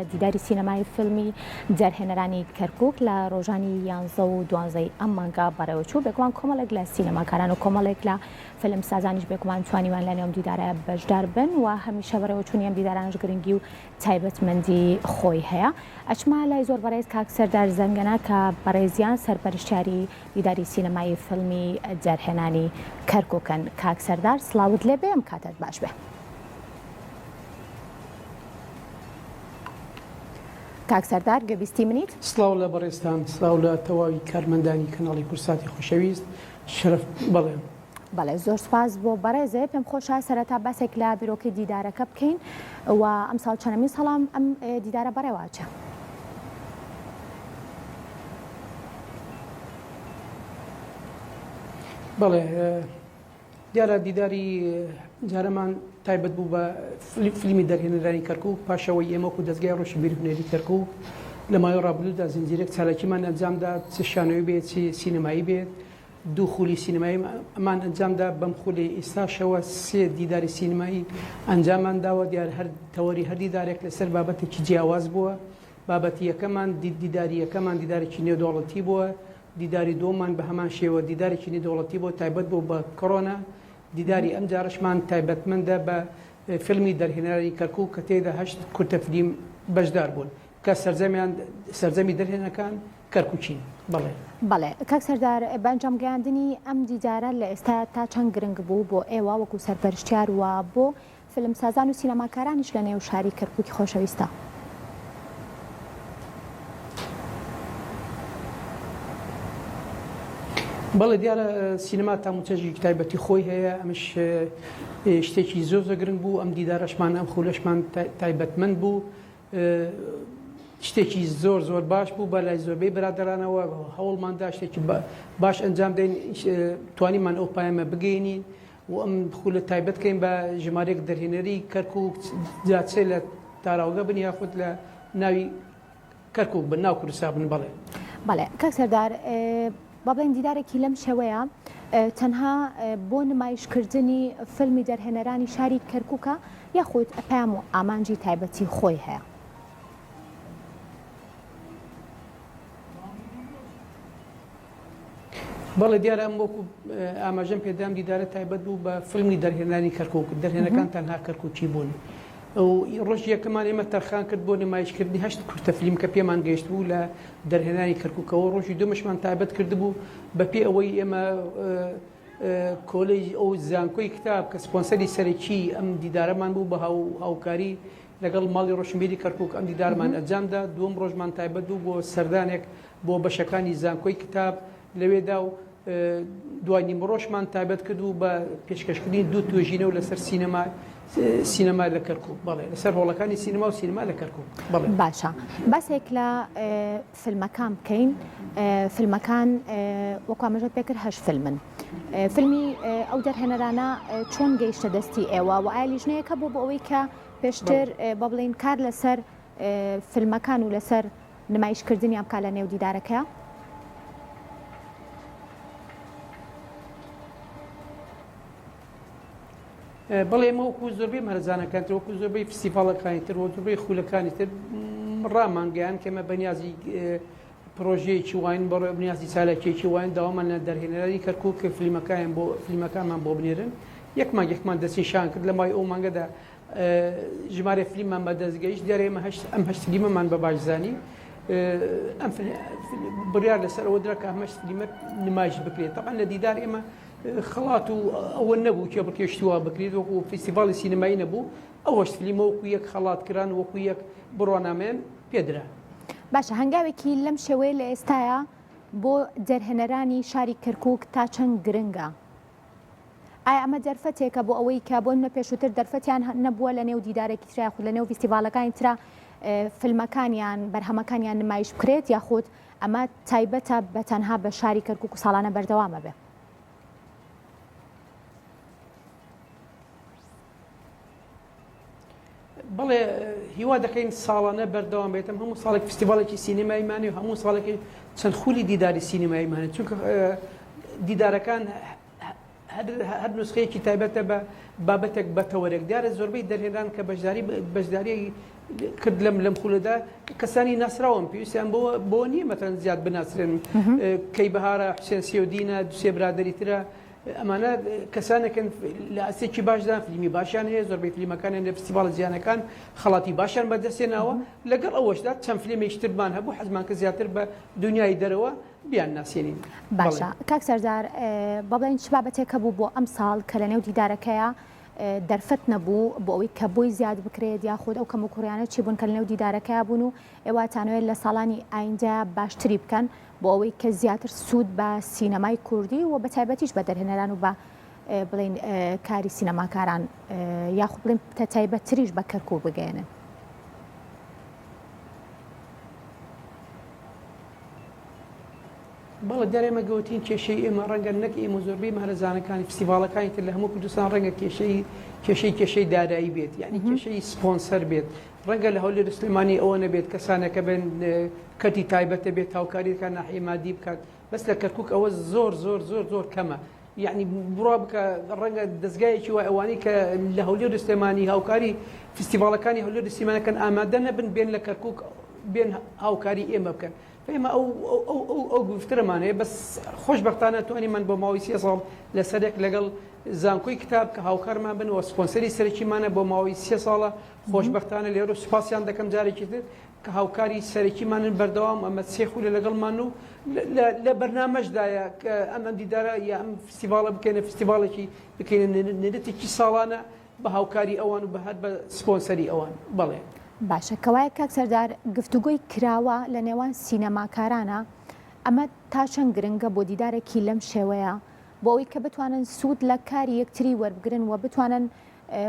دیداری سینەمای فیلمی جەرهێنەرانی کەرکووک لە ڕۆژانی 11 و 12 ئەم مانگا بەڕێوەچوو بێگومان کۆمەڵێک لە سینەماکاران و کۆمەڵێک لە فیلم سازانیش بێگومان توانیوان لە نێوم دیدارە بەشدار بن و هەمیشە بەڕێوەچوونی ئەم دیدارانش گرنگی و تایبەتمەندی خۆی هەیە. ئەچما لای زۆر بەڕێز کاک سەردار زەنگەنە کە بەڕێزیان سەرپەرشتیاری دیداری سینەمای فیلمی جەرهێنانی کەرکووکن. کاک سەردار سڵاوت لێبێ، ئەم کاتت باش بێ. کاک سەردار گەبیستی منیت. سڵاو لە بەڕێستان، سڵاو لە تەواوی کارمەندانی کەناڵی کورساتی خۆشەویست شەرەف بەڵێم. بەڵێ زۆر سپاس بۆ بەڕێزێ. پێم خۆشە سەرەتا بەسێک لە بیرۆکەی دیدارەکە بکەین و ئەم ساڵ چەندەمین ساڵام ئەم دیدارە بەڕێواچە؟ بەڵێ دیارە دیداری جارەمان تایبەت بوو بە فیلمی دەرهێنەرانی کەرکووک پاشەوەی ئێمە و دەستگای ڕۆژی بیرهێنەری کەرکووک لە مایۆ ڕابردوودا زنجیرێک چالاکیمان ئەنجامدا، چ شانۆی بێت چی سینەمایی بێت، دوو خولی سینەمایی ئەمان ئەنجامدا. بەم خولی ئێستاشەوە سێ دیداری سینەمایی ئەنجامان داوە. دیار هەر تەوەری هەر دیدارێک لەسەر بابەتێکی جیاواز بووە. بابەتی یەکەمان دیداری یەکەمان دیدارێکی نێودەوڵەتی بووە، دیداری دووەمان بە هەمان شێوە دیدارێکی نێودەوڵەتی بۆ تایبەت بوو بە کۆڕۆنا. دیداری ئەم جارشمان تایبەتمەندە بە فیلمی دەرهێنەری کەرکووک کە تێدا 8 کورتە فیلم بەشدار بوون کە سەرجەمی دەرهێنەکان کەرکووچین. بەڵێ کاک سەردار، بەنجام گەیاندنی ئەم دیدارە لە ئێستا تا چەند گرنگ بوو بۆ ئێوە وەکو سەرپەرشتیار و بۆ فیلم سازان و سینەماکارانیش لە نێو شاری کەرکووکی خۆشەویستە؟ بەڵێ دیارە سینەما تاموچەژی تایبەتی خۆی هەیە. ئەمش شتێکی زۆر گرنگ بوو. ئەم دیدارەشمان ئەم خولەشمان تایبەتمەند بوو، شتێکی زۆر باش بوو بە لای زۆربەی برادرانەوە. هەوڵماندا شتێکی باش ئەنجام دەین، توانیمان ئەو پایەمە بگەینین و ئەم خولە تایبەت بکەین بە ژمارەیەک دەرهێنەری کەرکووک جاچێ لە تاراوگە بن یاخود لە ناوی کەرکووک بن، ناو کوردستان بن. بەڵێ کاک سەردار، با بڵێن دیدارێکی لەم شێوەیە تەنها بۆ نمایشکردنی فیلمی دەرهێنەرانی شاری کەرکووکە یاخود پام و ئامانجی تایبەتی خۆی هەیە؟ بەڵێ دیارە ئەم وەکو ئاماژەم پێدام دیدارە تایبەت بوو بە فیلمی دەرهێنانی کەرکووک. دەرهێنەکان تەنها کەرکووکی بوون. ڕۆژ یەکەمان ئێمە تەرخان کرد بۆ نمایشکردنی 8 کورتە فیلم کە پێمان گەیشت بوو لە دەرهێنانی کەرکووکەوە. ڕۆژی دومەشمان تایبەت کرد بوو بەپێ ئەوەی ئێمە کۆلەی ئەو زانکۆی کتاب کە سپۆنسەری سەرەکی ئەم دیدارەمان بوو بە هاوکاری لەگەڵ ماڵی ڕۆشنبیری کەرکووک ئەم دیدارمان ئەنجامدا. دووەم ڕۆژمان تایبەت بوو بۆ سەردانێک بۆ بەشەکانی زانکۆی کتاب لەوێدا و دوای نیمڕۆژمان تایبەت کرد و بە پێشکەشکردنی دوو توێژینەوە لەسەر سینەما لە کەرکووک. بەڵێ لەسەر ڕۆڵەکانی سینەما و سینەما لە کەرکووک. باشە، بەسێک لە فیلمەکان بکەین. فیلمەکان وەکو ئاماژەت پێکرد 8 فیلمن. فیلمی ئەو دەرهێنەرانە چۆن گەیشتە دەستی ئێوە و ئایا لیژنەیەکە بۆ ئەوەی کە پێشتر بە بڵێن کار لەسەر فیلمەکان و لەسەر نمایشکردنی ئەم کا لە نێو دیدارەکە؟ بەڵێ ئێمە وەکو زۆربەی مەرزانەکان تر وەکو زۆربەی فستیڤاڵەکانی تر وە زۆربەی خولەکانی تر ڕامانگەیان کە ئێمە بەنیازی پرۆژەیەکی واین بە بنیازی چالاکیەکی واین داوامان لە دەرهێنەرانی کەرکووک کە فیلمەکانمان بۆ بنێرن. یەکمان دەستی شان کرد لە مای ئەو مانگەدا ژمارە فیلممان بەدەستگەیشت. دیارە ئێمە ئەم 8 فیلمەمان بە باشزانی ئەم بڕیار لەسەر ئەوە درا کە ئەم 8 فیلمە نمایش بکرێت. تەبەن لە دیدار ئێمە خەڵات و ئەوە نەبوو کێ بڕکێشتووە بکرێت، وەکو فستیڤاڵی سینەمایی نەبوو. ئەوەش فیلمە وەکو یەک خەڵاتکران وەکو یەک بڕوانامەیان پێدرا. باشە، هەنگاوێکی لەم شێوەیە لە ئێستاە بۆ دەرهێنەرانی شاری کەرکووک تا چەند گرنگە؟ ئایا ئەمە دەرفەتێکە بۆ ئەوەی کە بۆ منە پێشووتر دەرفەتیان نەبووە لە نێو دیدارێکی ترا یاخود لە نێو فستیڤاڵەکانی ترا فیلمەکانیان بەرهەمەکانیان نمایش بکرێت یاخود ئەمە تایبەتە بە تەنها بە شاری کەرکووک و ساڵانە بەردەوامە بێ؟ بەڵێ هیوا دەکەین ساڵانە بەردەوام بێتم هەموو ساڵێک فستیڤاڵێکی سینەمایمانی و هەموو ساڵێکی چەند خولی دیداری سینەمایمانێت، چونکە دیدارەکان هەر نسخەیەکی تایبەتە بە بابەتێک بە تەوەرێک دیارە زۆربەی دەرهێنان کە بەشداری کرد لەم خولەدا کەسانی ناسراوم پێویستیان بۆ نییە مەتەن زیاد بناسرێن کەی بەهارە حوسێن سێودینە دوسێ برادری ترە ئەمانە کەسانێکن لە ئەسێکی باشدا فیلمی باشیان هەیە زۆربەی فیلمەکانیان لە فستیڤاڵ جیهانەکان خەڵاتی باشیان بەدەستێناوە لەگەڵ ئەوەشدا چەند فیلمێکترمان هەبوو حەزمان کە زیاتر بە دنیای دەرەوە بیان ناسێنین. باشە کاک سەردار بەڵێن چ بابەتێکە بوو بۆ ئەم ساڵ کە لە نێو دیدارەکەیە دەرفەت نەبوو بۆ ئەوەی کە بۆی زیاد بکرێت یاخود ئەو کەم و کوڕیانە چی بوون کە لە نێو دیدارەکەیە بوون و ئێواتانەوێت لە ساڵانی ئایندا باشتری بکەن بۆ ئەوەی کە زیاتر سوود بە سینەمای کوردی و بە تایبەتیش بە دەرهێنەران و بە بڵین کاری سینەماکاران یاخود بڵین تایبەتتریش بە کەرکوو بگەێنن. بەڵێ دەرێمە گەوتین کێشەی ئێمە ڕەنگە نەک ئێمە زۆربەی مارەزانەکانی فستیڤالەکانی تر لە هەموو کوردستان ڕەنگە کێشەی دارایی بێت یعنی کێشەی سپۆنسەر بێت ڕەنگە لە هەولێر سلێمانی ئەوە نەبێت کەسانەکە بن کەتی تایبەتە بێت هاوکاریەکان ناحیە مادی بکات بەس لە کەرکووک ئەوە زۆر کەمە یعنی بڕوا بکە ڕەنگە دەستگایەکی وای ئەوانەی کە لە هەولێر سلێمانی هاوکاری فستیڤالەکانی هەولێر سلێمانەکان ئامادە نەبن بێن لە کەرکووک بێن هاوکاری ئێمە بکەن. ئێمە ئەو گفترەمان هەیە بەس خۆشبەختانە توانیمان بۆ ماوەی 3 ساڵ لەسەرێک لەگەڵ زانکۆی کتاب کە هاوکارمان بنەوە سپۆنسەری سەرەکیمانە بۆ ماوەی 3 ساڵە خۆشبەختانە لێرە سوپاسیان دەکەم جارێکی تر کە هاوکاری سەرەکیمانن بەردەوام ئەمە 3 خولە لەگەڵمان و لە بەرنامەشدایە کە ئەمە دیدارە یا ئەم فستیڤالە بکەینە فستیڤالێکی بکەینە نێرەتێکی ساڵانە بە هاوکاری ئەوان و بەهات بە سپۆنسەری ئەوان بەڵێ. باشە کەوایە کاک سەردار گفتوگۆی کراوە لە نێوان سینەماکارانە ئەمە تا چەند گرنگە بۆ دیدارێکی لەم شێوەیە بۆ ئەوەی کە بتوانن سوود لە کاری یەکتری وەربگرن و بتوانن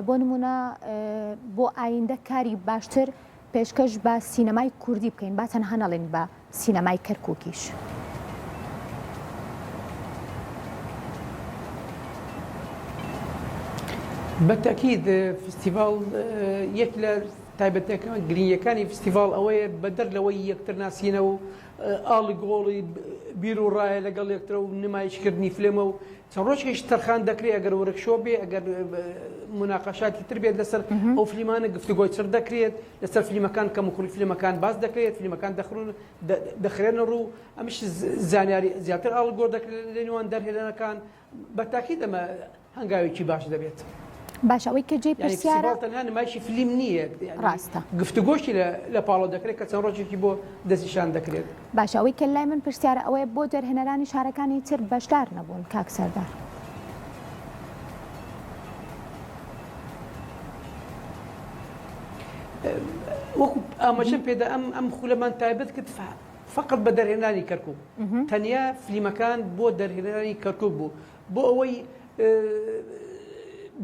بۆ نمونە بۆ ئایندە کاری باشتر پێشکەش بە سینەمای کوردی بکەین با تەنها نەڵێن بە سینەمای کەرکووکیش. بەتەکید فستیڤاڵ یەک لە تایبەتەکان گرنگیەکانی فستیڤاڵ ئەوەیە بەدەر لەوەی یەکتر ناسینە و ئاڵی گۆڵی بیر و ڕایە لەگەڵ یەکترە و نمایشکردنی فلێمە و چەند ڕۆژێکی تەرخان دەکرێت ئەگەر وەرەکشۆ بێ ئەگەر مناقەشاتی تر بێت لەسەر ئەو فلیمانە گفتوگۆی چر دەکرێت لەسەر فلیمەکان کەم و کوڕی فلیمەکان باز دەکرێت فلیمەکان دەخرێنە ڕوو ئەمش زانیاری زیاتر ئاڵ گۆڕ دەکرێت لە نێوان دەرهێنەکان بەتاکید ئەمە هەنگاوێکی باش دەبێت. باش ئەوەی کە جێی پرسیارە تەنها نمایشی فیلم نییە ڕاستە گفتوگۆشی لە پاڵۆ دەکرێت کە چەند ڕۆژێکی بۆ دەستیشان دەکرێت. باش ئەوەی کە لای من پرسیارە ئەوەیە بۆ دەرهێنەرانی شارەکانی تر بەشدار نەبوون کاک سەردار. وەکو ئاماژەم پێدا ئەم خولەمان تایبەت کرد فقط بە دەرهێنانی کەرکووک تەنیا فلیمەکان بۆ دەرهێنانی کەرکووک بوو بۆ ئەوەی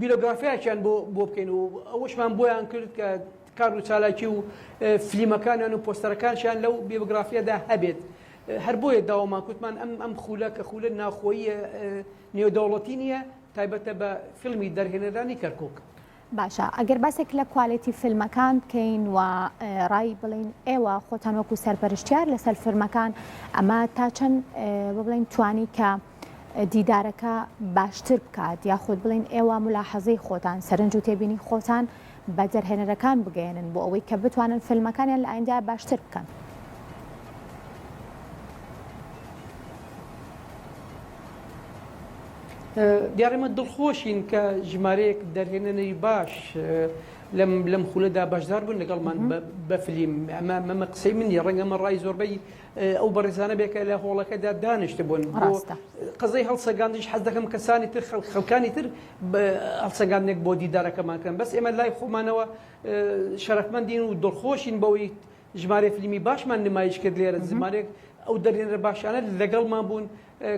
بیرۆگرافیاکیان بۆ بکەین و ئەوەشمان بۆیان کرد کە کار و چالاکی و فلیمەکانیان و پۆستەرەکانشیان لەو بیۆگرافیادا هەبێت هەر بۆیە داوامان کوتمان ئەم خولە کە خولە ناخۆیی نێودەوڵەتی نییە تایبەتە بە فیلمی دەرهێنەرانی کەرکووک. باشە ئەگەر باسێک لە کوالیتی فیلمەکان بکەین و ڕای بڵین ئێوە خۆتان وەکو سەرپەرشتیار لەسەر فیلمەکان ئەمە تا چەند بڵین توانی کە دیدارەکە باشتر بکات یاخود بڵین ئێوە ملاحەزەی خۆتان سەرنج و تێبینی خۆتان بە دەرهێنەرەکان بگەێنن بۆ ئەوەی کە بتوانن فیلمەکانیان لە ئایندا باشتر بکەن. دیارەمە دڵخۆشین کە ژمارەیەک دەرهێنەری باش لەم خولەدا باشدار بوون لەگەڵمان بە فلیم ئەمە قسەی منی ڕەنگەمە ڕای زۆربەی ئەو بەڕێزانە بێکە لە هۆڵەکەدا دانیشتە بوون قزەی هەڵسەگاندیش حەز دەکەم کەسانی تر خەڵکانی تر هەڵسەگاندێک بۆ دیدارەکەمانکەن بەس ئێمە لای خۆمانەوە شەرەفمەندین و دڵخۆشین بەوەی ژمارە فلیمی باشمان نمایش کرد لێرە زمارێک ئەو دەرهێنەرە باشانە لەگەڵمان بوون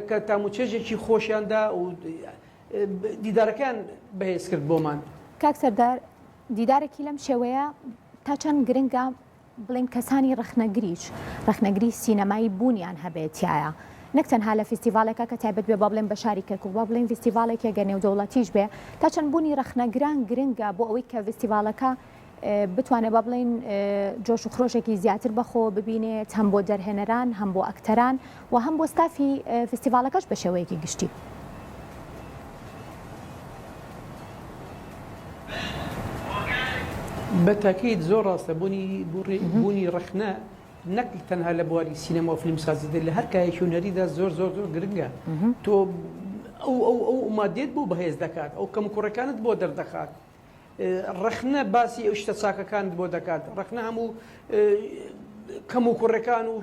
کە تاموچێژێکی خۆشیاندا و دیدارەکان بەهێز کرد بۆمان. کاک سەردار دیدارێکی لەم شێوەیە تا چەند گرنگە بڵین کەسانی ڕەخنەگری سینەمایی بوونیان هەبێتایە نەک تەنها لە فستیڤالێکە کە تایبەت بێ با بڵێن بە شاری کەرکووک با بڵین فستیڤالێکە گە نێودەوڵەتیش بێ تا چەند بوونی ڕەخنەگران گرنگە بۆ ئەوەی کە فستیڤالەکە بتوانێت با بڵین جۆش و خرۆشێکی زیاتر بەخۆ ببینێت هەم بۆ دەرهێنەران هەم بۆ ئەکتەران و هەم بۆ ستافی فستیڤالەکەش بە شێوەیەکی گشتی. بەتاکیت زۆر ڕاستە بوونی ڕخنە نەک تەنها لە بواری سینەما و فیلمسازی لە هەر کایەکی هونەریدا زۆر زۆر زۆر گرنگە تۆ ئەو مادێت بۆ بەهێز دەکات ئەو کەم کوڕەکانت بۆ دەردەخات ڕخنە باسی ئەو شتە چاکەکانت بۆ دەکات ڕخنە هەموو کەم و کوڕەکان و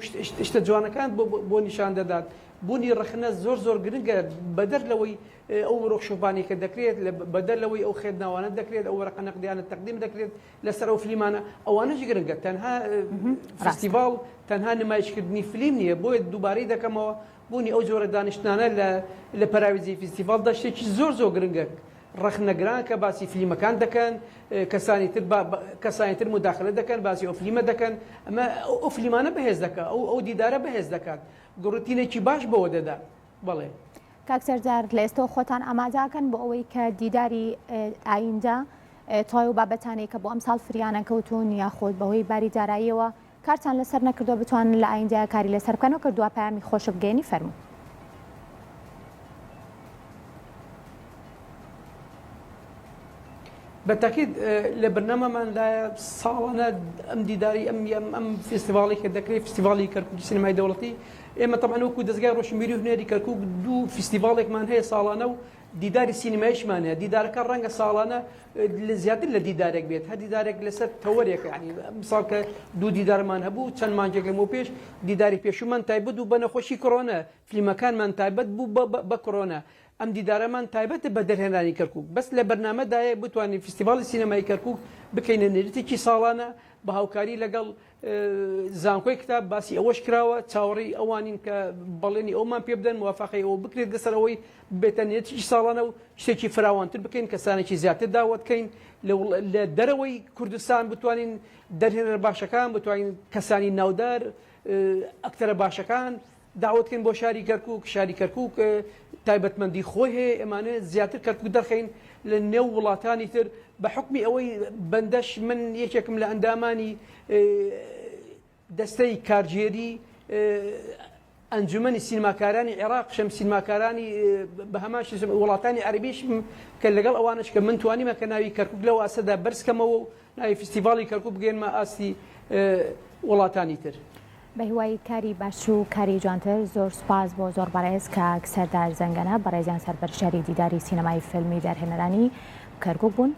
شتە جوانەکان بۆ نیشان دەدات بوونی ڕخنە زۆر زۆر گرنگە بەدەر لەوەی ئەو ڕۆخشوبانی کە دەکرێت بەدەر لەوەی ئەو خێدناوانە دەکرێت ئەو ڕقە نەقدیانە تەقدیم دەکرێت لەسەر ئەو فلیمانە ئەوانەش گرنگە تەنها فستیڤاڵ تەنها نمایشکردنی فلیم نییە بۆیە دووبارەی دەکەمەوە بوونی ئەو جۆرە دانیشتانە لە پەراویزی فستیڤالدا شتێکی زۆر زۆر گرنگە ڕخنەگران کە باسی فلیمەکان دەکەن کەسانی تر مداخلە دەکەن باسی ئەو فلیمە دەکەن ئەمە ئەو فلیمانە بەهێز دەکات ئەو دیدارە بەهێز دەکات گڕوتینێکی باش بەوە دەدا بەڵێ کاکسەرجار لە ئێستا خۆتان ئامادەکەن بۆ ئەوەی کە دیداری ئایندە تای و بابەتانەی کە بۆ ئەمساڵ فریانە کەوتون یاخۆت بەهۆی باری داراییەوە کارتان لەسەر نەکردو بتوان لە ئایندە کاری لەسەر بکەن و کردووە پامی خۆش بگەێنی فەرموو بەتاکیت لە بەرنامەماندایە ساڵانە ئەم دیداری ئەم فستیڤاڵی کە دەکرێت فستیڤاڵی کەرکووکی سینەمای دەوڵەتی ئێمە تەمەەن وەکو دەستگای ڕۆشنبیری و هونێری کەرکووک دوو فستیڤاڵێکمان هەیە ساڵانە و دیداری سینمایشمان هەیە دیدارەکە ڕەنگە ساڵانە زیاتر لە دیدارێک بێت هەر دیدارێک لەسەر تەوەرێک ینی مثال کە دوو دیدارمان هەبوو چەند مانجێک لەمەوە پێش دیداری پێشومان تایبەت و بە نەخۆشی کۆرۆنە فلیمەکانمان تایبەت بوو بە کۆرۆنە ئەم دیدارەمان تایبەتە بە دەرهێنانی کەرکووک بەس لە بەرنامەدایە بتوانین فستیڤاڵی سینەمای کەرکووک بکەینە نێرتێکی ساڵانە بە هاوکاری لەگەڵ زانکۆی کتاب باسی ئەوەش کراوە چاوەڕی ئەوانین کە بەڵێنی ئەومان پێ بدەن موافقی ئەوە بکرێت لەسەر ئەوەی بێتە نێرتێکی ساڵانە و شتێکی فراوانتر بکەین کەسانێکی زیاتر داوەتکەین لە دەرەوەی کوردستان بتوانین دەرهێنەر باشەکان بتوانین کەسانی ناودار ئەکتەرە باشەکان داوتکەین بۆ شاری کەرکووک تایبەتمەندی خۆی هەیە ئەمانە زیاتر کەرکووک دەخەین لە نێو وڵاتانی تر بە حکمی ئەوەی بەندەش من یەکێکم لە ئەندامانی دەستەی کارژێری ئەنجومەنی سینماکارانی عێراق شەم سینماکارانی بە هەمان وڵاتانی عەربیش کە لەگەڵ ئەوانش کە من توانیمە کە ناوی کەرکووک لەو ئاسەدا بەرزکەمەوە و ناوی فستیڤاڵی کەرکووک بگەێنمە ئاستی وڵاتانی تر. بە هیوای کاری باش و کاری جوانتر زۆر سوپاس بۆ زۆر بەڕێز کە سەردار زەنگەنە بەڕێزیان سەربەرشاری دیداری سینەمای فیلمی دەرهێنەرانی کەرکووک بوون